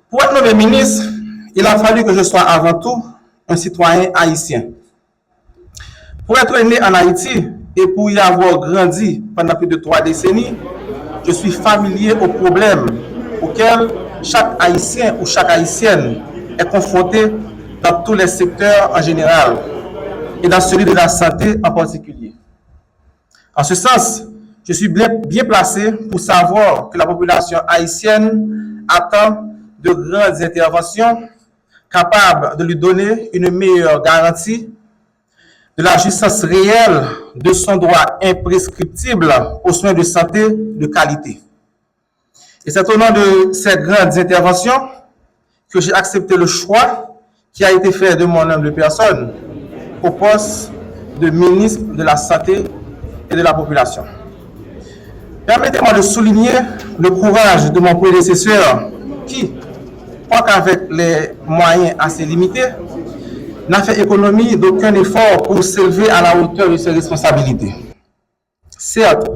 Pour être nommé ministre, il a fallu que je sois avant tout un citoyen haïtien. Pour être né en Haïti et pour y avoir grandi pendant plus de 3 décennies, je suis familier aux problèmes auxquels chaque Haïtien ou chaque Haïtienne est confronté dans tous les secteurs en général et dans celui de la santé en particulier. En ce sens, je suis bien placé pour savoir que la population haïtienne attend de grandes interventions capables de lui donner une meilleure garantie de la jouissance réelle de son droit imprescriptible aux soins de santé de qualité. Et c'est au nom de ces grandes interventions que j'ai accepté le choix qui a été fait de mon humble personne au poste de ministre de la Santé et de la Population. Permettez-moi de souligner le courage de mon prédécesseur qui, quoiqu'avec les moyens assez limités, n'a fait économie d'aucun effort pour s'élever à la hauteur de ses responsabilités. Certes,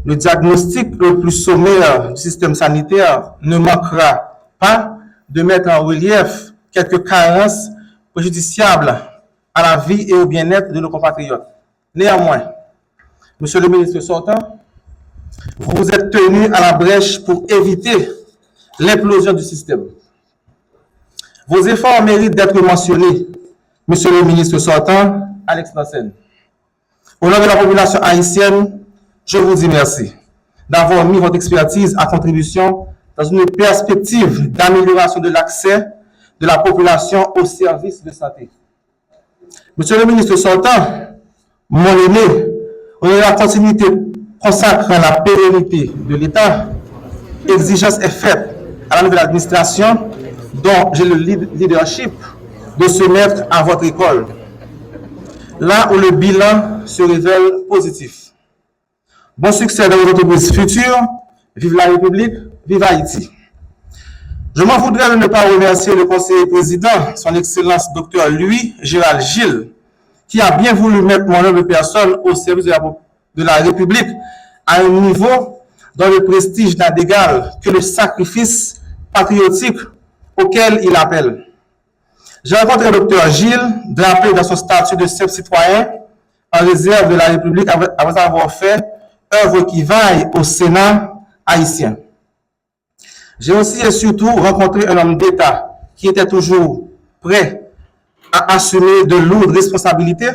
le diagnostic le plus sommaire du système sanitaire ne manquera pas de mettre en relief quelques carences préjudiciables à la vie et au bien-être de nos compatriotes. Néanmoins, Monsieur le ministre sortant, vous vous êtes tenu à la brèche pour éviter l'implosion du système. Vos efforts méritent d'être mentionnés, Monsieur le ministre sortant, Alex Nassel. Au nom de la population haïtienne, je vous dis merci d'avoir mis votre expertise à contribution dans une perspective d'amélioration de l'accès de la population aux services de santé. Monsieur le ministre sortant, mon aîné, on est la continuité consacrant la pérennité de l'État. Exigence est faite à la nouvelle administration dont j'ai le leadership de se mettre à votre école, là où le bilan se révèle positif. Bon succès dans vos entreprises futures. Vive la République, vive Haïti. Je m'en voudrais de ne pas remercier le conseiller président, son Excellence Dr Louis Gérald Gilles, qui a bien voulu mettre mon humble personne au service de la République à un niveau dont le prestige n'a d'égal que le sacrifice patriotique auquel il appelle. J'ai rencontré le Dr Gilles, drapé dans son statut de simple citoyen, en réserve de la République, après avoir fait œuvre qui vaille au Sénat haïtien. J'ai aussi et surtout rencontré un homme d'État qui était toujours prêt à assumer de lourdes responsabilités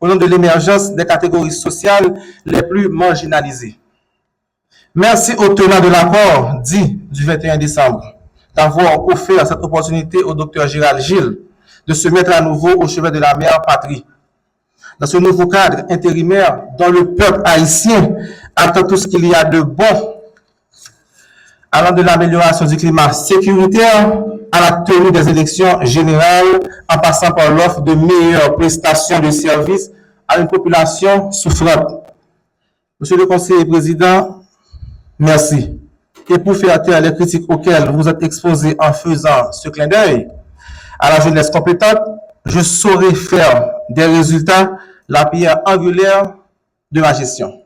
au nom de l'émergence des catégories sociales les plus marginalisées. Merci aux tenants de l'accord dit du 21 décembre d'avoir offert cette opportunité au Dr Gérald Gilles de se mettre à nouveau au chevet de la mère patrie. Dans ce nouveau cadre intérimaire dont le peuple haïtien attend tout ce qu'il y a de bon, allant de l'amélioration du climat sécuritaire à la tenue des élections générales, en passant par l'offre de meilleures prestations de services à une population souffrante. Monsieur le conseiller président, merci. Et pour faire taire les critiques auxquelles vous êtes exposés en faisant ce clin d'œil à la jeunesse compétente, je saurai faire des résultats la pierre angulaire de ma gestion.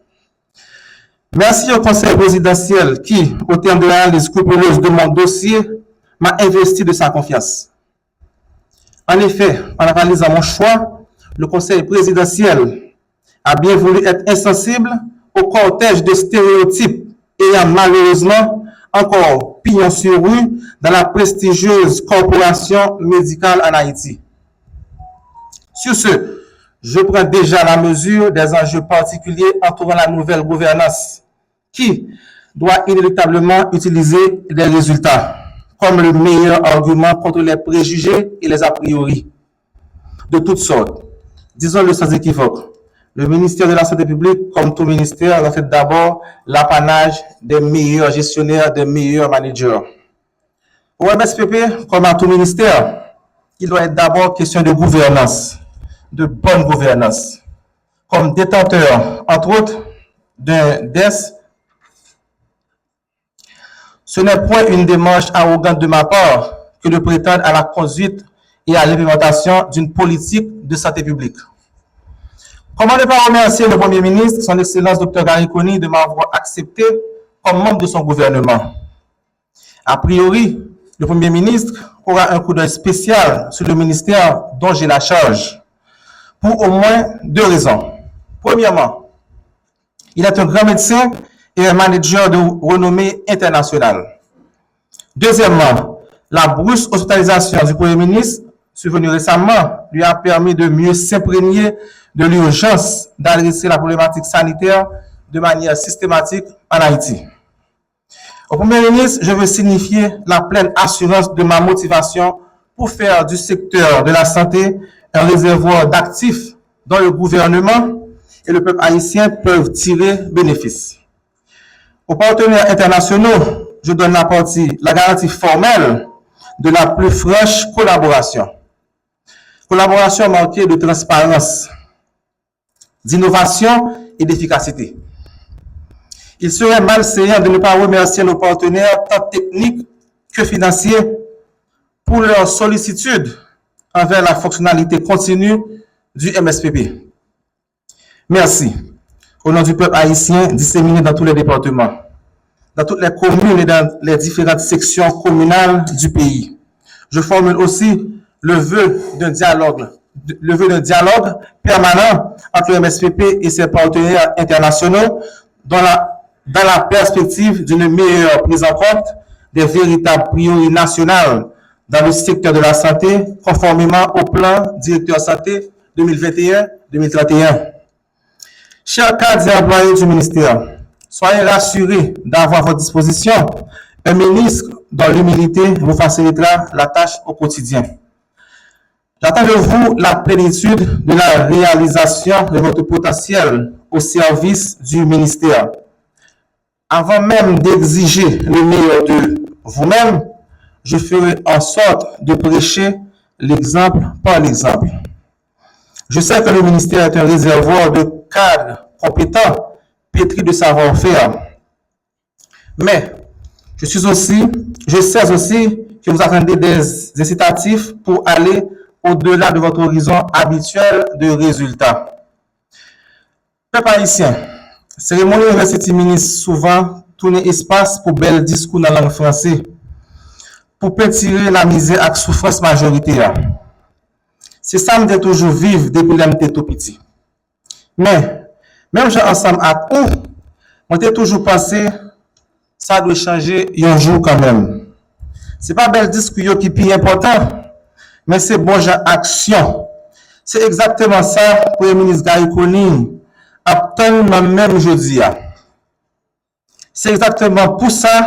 Merci au conseil présidentiel qui, au terme de l'analyse scrupuleuse de mon dossier, m'a investi de sa confiance. En effet, en analysant mon choix, le conseil présidentiel a bien voulu être insensible au cortège de stéréotypes ayant malheureusement encore pignon sur rue dans la prestigieuse corporation médicale en Haïti. Sur ce, je prends déjà la mesure des enjeux particuliers entourant la nouvelle gouvernance qui doit inéluctablement utiliser les résultats comme le meilleur argument contre les préjugés et les a priori de toutes sortes. Disons-le sans équivoque, le ministère de la Santé publique, comme tout ministère, doit être d'abord l'apanage des meilleurs gestionnaires, des meilleurs managers. Au MSPP, comme à tout ministère, il doit être d'abord question de gouvernance, de bonne gouvernance. Comme détenteur, entre autres, d'un DES, ce n'est point une démarche arrogante de ma part que de prétendre à la conduite et à l'implémentation d'une politique de santé publique. Comment ne pas remercier le Premier ministre, son Excellence Dr Gary Coney, de m'avoir accepté comme membre de son gouvernement. A priori, le Premier ministre aura un coup d'œil spécial sur le ministère dont j'ai la charge, pour au moins 2 raisons. Premièrement, il est un grand médecin et un manager de renommée internationale. Deuxièmement, la brusque hospitalisation du Premier ministre, survenue récemment, lui a permis de mieux s'imprégner de l'urgence d'adresser la problématique sanitaire de manière systématique en Haïti. Au Premier ministre, je veux signifier la pleine assurance de ma motivation pour faire du secteur de la santé un réservoir d'actifs dont le gouvernement et le peuple haïtien peuvent tirer bénéfice. Aux partenaires internationaux, je donne la garantie formelle de la plus franche collaboration. Collaboration marquée de transparence, d'innovation et d'efficacité. Il serait malséant de ne pas remercier nos partenaires tant techniques que financiers pour leur sollicitude envers la fonctionnalité continue du MSPP. Merci. Au nom du peuple haïtien disséminé dans tous les départements, dans toutes les communes et dans les différentes sections communales du pays. Je formule aussi le vœu d'un dialogue permanent entre le MSPP et ses partenaires internationaux dans la perspective d'une meilleure prise en compte des véritables priorités nationales dans le secteur de la santé, conformément au plan directeur santé 2021-2031. Chers cadres et employés du ministère, soyez rassurés d'avoir à votre disposition un ministre dont l'humilité vous facilitera la tâche au quotidien. J'attends de vous la plénitude de la réalisation de votre potentiel au service du ministère. Avant même d'exiger le meilleur de vous-même, je ferai en sorte de prêcher l'exemple par l'exemple. Je sais que le ministère est un réservoir de cadres compétents, pétris de savoir-faire. Mais je sais aussi que vous attendez des incitatifs pour aller au-delà de votre horizon habituel de résultats. Peuple haïtien, cérémonie université ministre souvent tourne espace pour bel discours dans la langue française, pour tirer la misère avec souffrance majoritaire. C'est ça me toujours vivre depuis l'âme tout petit. Mais, même j'ai ensemble avec vous, moi j'ai toujours pensé, ça doit changer un jour quand même. C'est pas bel discours qui est plus important, mais c'est bon genre action. C'est exactement ça que le ministre Gary Conille a même aujourd'hui. C'est exactement pour ça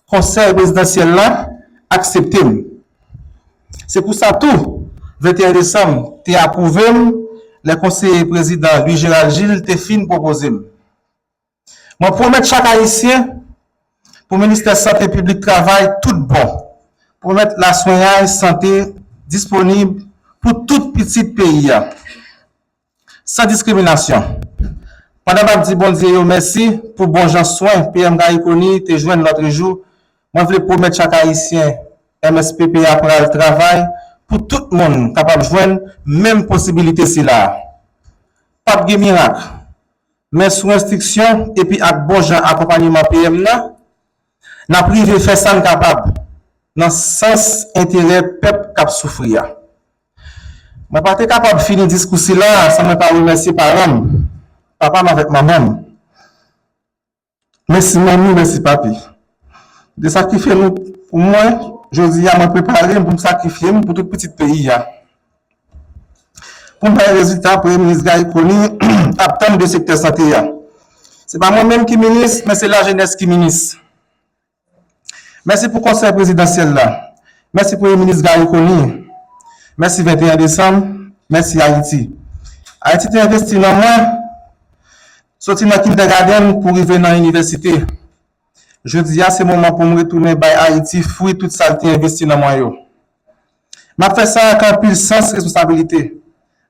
que le conseil présidentiel là accepté. C'est pour ça tout. 21 décembre, tu as approuvé, le conseiller président Louis-Gérald Gilles te fin proposé. Moi, promets chaque haïtien, pour le ministère de la Santé publique travail, tout bon. Pour mettre la soignance santé disponible pour tout petit pays. Sans discrimination. Pendant que je dis bon Dieu, merci pour bon gens soins, PM Gaïkoni, te joindre l'autre jour. Moi, je veux promettre chaque haïtien, MSPP après le travail, pour tout le monde capable de joindre même possibilité c'est là. Pas de miracle. Mais sous instruction et puis avec bon gens accompagnement PM là, n'a privé faire ça capable dans le sens intérêt peuple qui souffrir. Je ne suis pas capable de finir le discours là sans me pas remercier parents, papa avec maman. Merci maman, merci papi. De sacrifier nous pour moi. Je dis à me préparer pour me sacrifier pour tout petit pays. Pour me faire les résultats, pour le ministre Gary Conille, attendre de secteur santé. Ce n'est pas moi-même qui ministre, mais c'est la jeunesse qui ministre. Merci pour le conseil présidentiel là. Merci pour le ministre Gary Conille. Merci 21 décembre. Merci Haïti. Haïti a investi dans moi. Sorti dans le kindergarten pour arriver dans l'université. Je dis, c'est le moment pour me retourner à Haïti, fouiller toute ça qui investi dans moi. Je fais ça avec un pile sens responsabilité.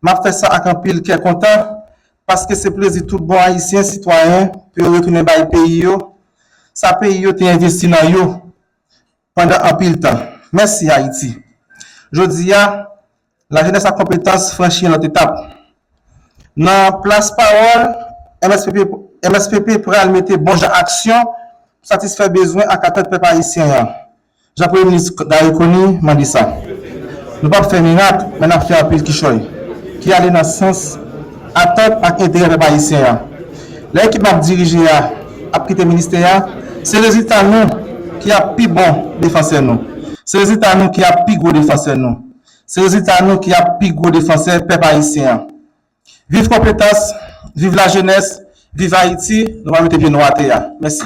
Je fais ça avec un pile qui est content, parce que c'est plaisir tout bon haïtien, citoyen, pour retourner à le pays. Ça pays est investi dans yo pendant un pile temps. Merci Haïti. Je dis, la jeunesse a compétence franchir notre étape. Dans place parole, MSPP pourrait mettre bon action satisfaire besoin à 4 peuple haïtien. Jean-Premier ministre Darikoni m'a dit ça. Nous ne pouvons pas faire miracle, mais nous faire un peu qui allait dans le sens attente et intérêt des Haïtiens. L'équipe a dirigé, a quitté le ministère, c'est le résultat nous qui a plus bon défenseur nous. C'est le résultat nous qui a plus gros défenseur nous. C'est le résultat nous qui a plus gros défenseur peuple haïtien. Vive compétence, vive la jeunesse, vive Haïti, nous allons mettre pied noir à terre. Merci.